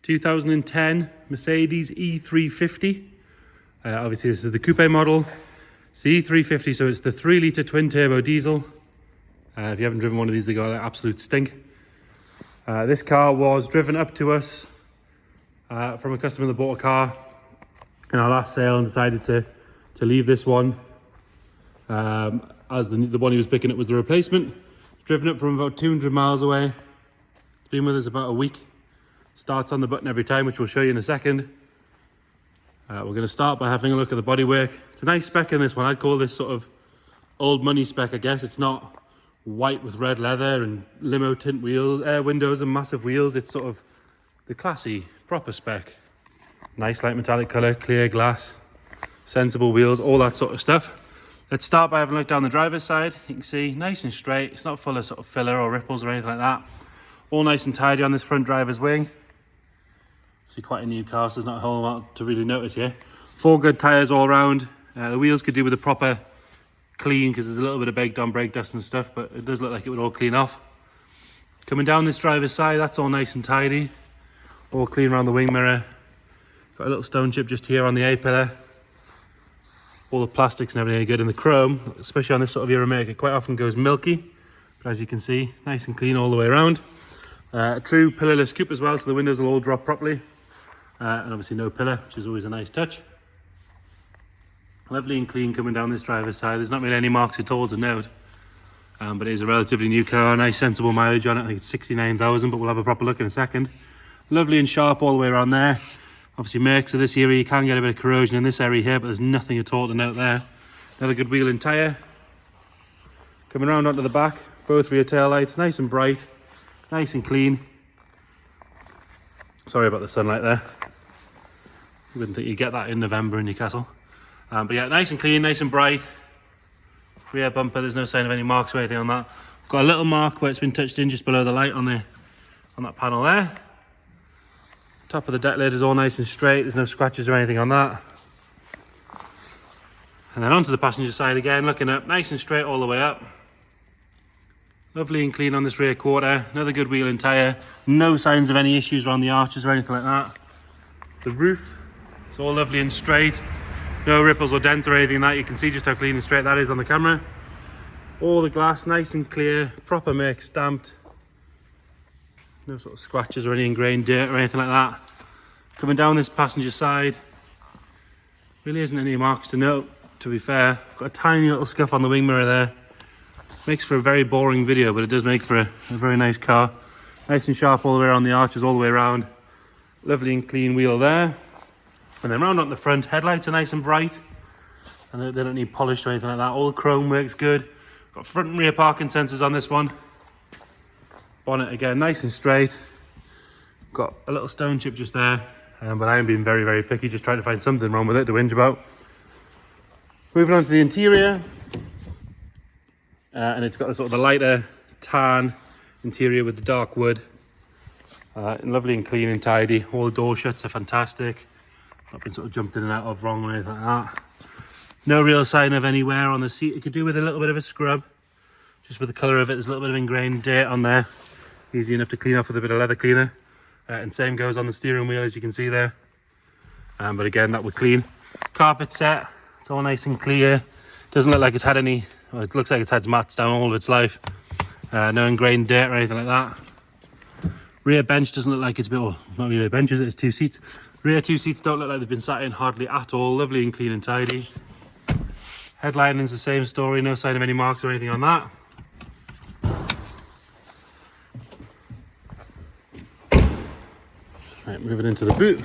2010 Mercedes E350. Obviously this is the coupe model. It's the E350, so it's the 3-litre twin-turbo diesel. If you haven't driven one of these, they got an absolute stink. This car was driven up to us from a customer that bought a car in our last sale and decided to leave this one as the one he was picking up was the replacement. It's driven up from about 200 miles away. It's been with us about a week. Starts on the button every time, which we'll show you in a second. We're going to start by having a look at the bodywork. It's a nice spec in this one. I'd call this sort of old money spec, I guess. It's not white with red leather and limo tint windows and massive wheels. It's sort of the classy, proper spec. Nice light metallic colour, clear glass, sensible wheels, all that sort of stuff. Let's start by having a look down the driver's side. You can see nice and straight. It's not full of sort of filler or ripples or anything like that. All nice and tidy on this front driver's wing. See, quite a new car, so there's not a whole lot to really notice here. 4 good tyres all around. The wheels could do with a proper clean because there's a little bit of baked on brake dust and stuff, but it does look like it would all clean off. Coming down this driver's side, that's all nice and tidy. All clean around the wing mirror. Got a little stone chip just here on the A-pillar. All the plastics and everything are good, and the chrome, especially on this sort of era make, it quite often goes milky. But as you can see, nice and clean all the way around. A true pillarless coupe as well, so the windows will all drop properly. And obviously no pillar, which is always a nice touch. Lovely and clean coming down this driver's side. There's not really any marks at all to note. But it is a relatively new car, nice sensible mileage on it. I think it's 69,000, but we'll have a proper look in a second. Lovely and sharp all the way around there. Obviously Mercs of this area, you can get a bit of corrosion in this area here, but there's nothing at all to note there. Another good wheel and tyre. Coming around onto the back, both rear tail lights, nice and bright, nice and clean. Sorry about the sunlight there. You wouldn't think you'd get that in November in Newcastle. But yeah, nice and clean, nice and bright. Rear bumper, there's no sign of any marks or anything on that. Got a little mark where it's been touched in just below the light on that panel there. Top of the deck lid is all nice and straight. There's no scratches or anything on that. And then onto the passenger side again, looking up, nice and straight all the way up. Lovely and clean on this rear quarter. Another good wheel and tyre. No signs of any issues around the arches or anything like that. The roof, it's all lovely and straight. No ripples or dents or anything like that. You can see just how clean and straight that is on the camera. All the glass nice and clear, proper make, stamped. No sort of scratches or any ingrained dirt or anything like that. Coming down this passenger side, really isn't any marks to note, to be fair. Got a tiny little scuff on the wing mirror there. Makes for a very boring video, but it does make for a very nice car. Nice and sharp all the way around the arches, all the way around. Lovely and clean wheel there. And then round on the front, headlights are nice and bright. And they don't need polished or anything like that. All the chrome works good. Got front and rear parking sensors on this one. Bonnet again, nice and straight. Got a little stone chip just there. But I am being very, very picky, just trying to find something wrong with it to whinge about. Moving on to the interior. And it's got the sort of the lighter tan interior with the dark wood. Lovely and clean and tidy. All the door shuts are fantastic. Not been sort of jumped in and out of wrong or anything like that. No real sign of any wear on the seat. It could do with a little bit of a scrub. Just with the colour of it, there's a little bit of ingrained dirt on there. Easy enough to clean off with a bit of leather cleaner. And same goes on the steering wheel, as you can see there. But again, that would clean. Carpet set. It's all nice and clear. Doesn't look like it's had any... Well, it looks like it's had mats down all of its life. No ingrained dirt or anything like that. Rear bench doesn't look like it's been, well, not really a bench, is it? It's 2 seats. Rear 2 seats don't look like they've been sat in hardly at all. Lovely and clean and tidy. Headlining's the same story, no sign of any marks or anything on that. Right, moving into the boot.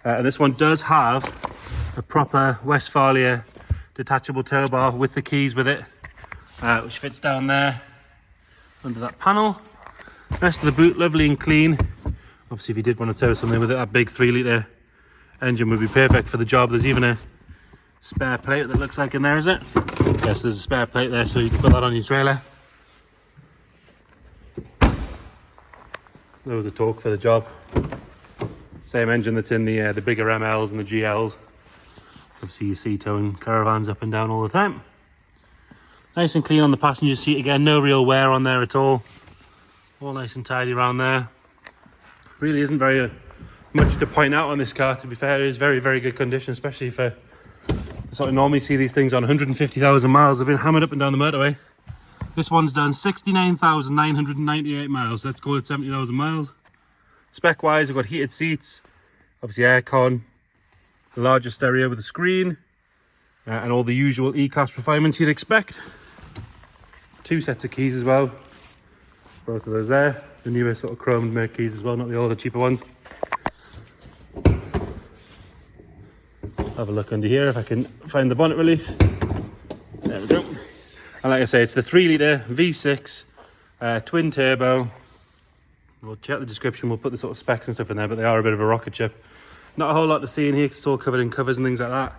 And this one does have a proper Westfalia detachable tow bar with the keys with it, which fits down there under that panel. Rest of the boot lovely and clean. Obviously if you did want to tow something with it, that big 3-litre engine would be perfect for the job. There's even a spare plate that looks like in there, is it? Yes, there's a spare plate there, so you can put that on your trailer. Loads of torque for the job. Same engine that's in the bigger MLs and the GLs. Obviously you see towing caravans up and down all the time. Nice and clean on the passenger seat again, no real wear on there at all. All nice and tidy around there. Really isn't very much to point out on this car, to be fair. It is very, very good condition, especially for sort of normally see these things on 150,000 miles. They've been hammered up and down the motorway. This one's done 69,998 miles. Let's call it 70,000 miles. Spec wise, we've got heated seats, obviously aircon, the larger stereo with a screen, and all the usual E-Class refinements you'd expect. 2 sets of keys as well, both of those there. The newer sort of chromed Merc keys as well, not the older cheaper ones. Have a look under here if I can find the bonnet release. There we go. And like I say, it's the 3-litre V6 twin turbo. We'll check the description, we'll put the sort of specs and stuff in there, but they are a bit of a rocket ship. Not a whole lot to see in here because it's all covered in covers and things like that.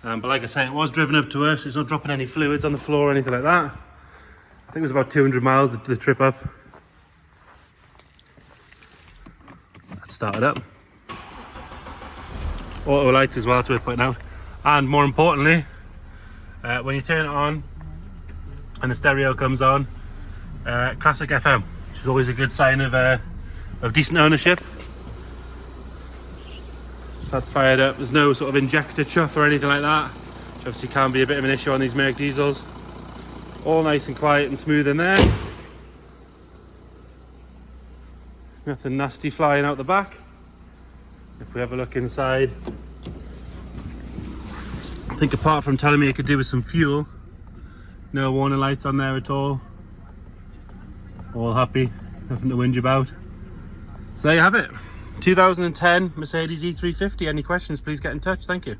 But like I say, it was driven up to us. It's not dropping any fluids on the floor or anything like that. I think it was about 200 miles the trip up. Let's start it up. Auto lights as well, it's worth pointing out. And more importantly, when you turn it on and the stereo comes on, classic FM, which is always a good sign of decent ownership. That's fired up. There's no sort of injector chuff or anything like that, which obviously can be a bit of an issue on these Merc diesels. All nice and quiet and smooth in there. Nothing nasty flying out the back. If we have a look inside, I think apart from telling me it could do with some fuel, no warning lights on there at all. All happy, nothing to whinge about. So there you have it. 2010 Mercedes E350. Any questions, please get in touch. Thank you.